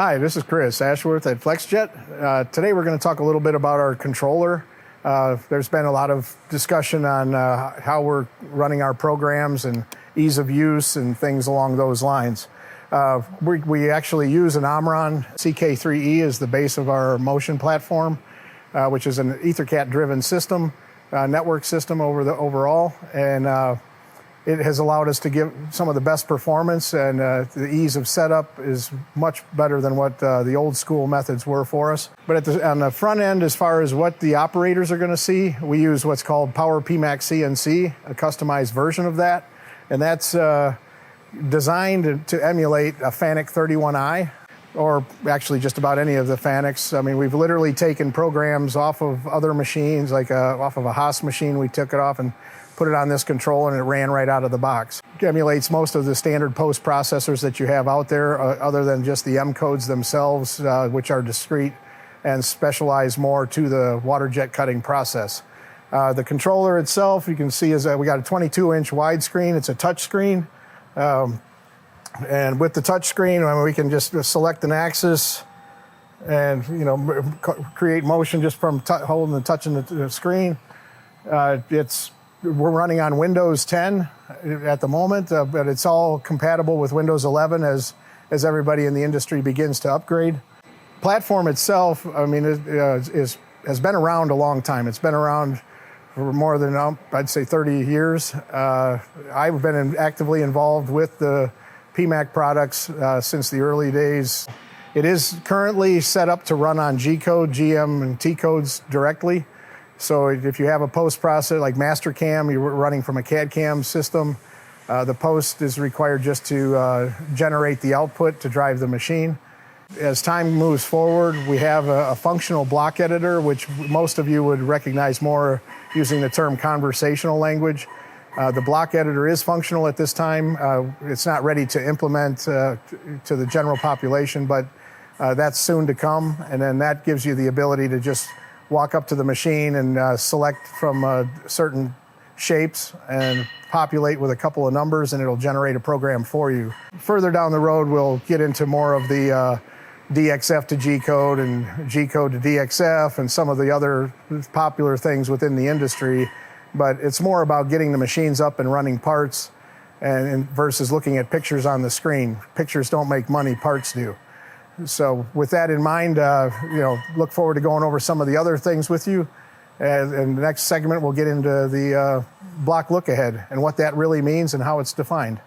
Hi, this is Chris Ashworth at FlexJet. Today we're going to talk a little bit about our controller. There's been a lot of discussion on how we're running our programs and ease of use and things along those lines. We actually use an Omron CK3E as the base of our motion platform, which is an EtherCAT-driven system, network system overall, and it has allowed us to give some of the best performance, and the ease of setup is much better than what the old school methods were for us. But on the front end, as far as what the operators are going to see, we use what's called Power PMAX CNC, a customized version of that, and that's designed to emulate a FANUC 31i, or actually just about any of the FANUCs. I mean, we've literally taken programs off of other machines, like off of a Haas machine. We took it off and put it on this controller, and it ran right out of the box. It emulates most of the standard post processors that you have out there, other than just the M codes themselves, which are discrete and specialized more to the water jet cutting process. The controller itself, you can see, is we got a 22-inch widescreen. It's a touch screen. And with the touch screen, we can just select an axis and create motion just from holding and touching the screen. We're running on Windows 10 at the moment, but it's all compatible with Windows 11 as everybody in the industry begins to upgrade. Platform itself, I mean, has been around a long time. It's been around for more than, I'd say, 30 years. I've been actively involved with the PMAC products since the early days. It is currently set up to run on G-code, GM, and T-codes directly. So if you have a post process like Mastercam, you're running from a CAD/CAM system, the post is required just to generate the output to drive the machine. As time moves forward, we have a functional block editor, which most of you would recognize more using the term conversational language. The block editor is functional at this time. It's not ready to implement to the general population, but that's soon to come. And then that gives you the ability to just walk up to the machine and select from certain shapes and populate with a couple of numbers, and it'll generate a program for you. Further down the road, we'll get into more of the DXF to G-code and G-code to DXF and some of the other popular things within the industry. But it's more about getting the machines up and running parts and versus looking at pictures on the screen. Pictures don't make money, parts do. So with that in mind, look forward to going over some of the other things with you. And in the next segment, we'll get into the block look ahead and what that really means and how it's defined.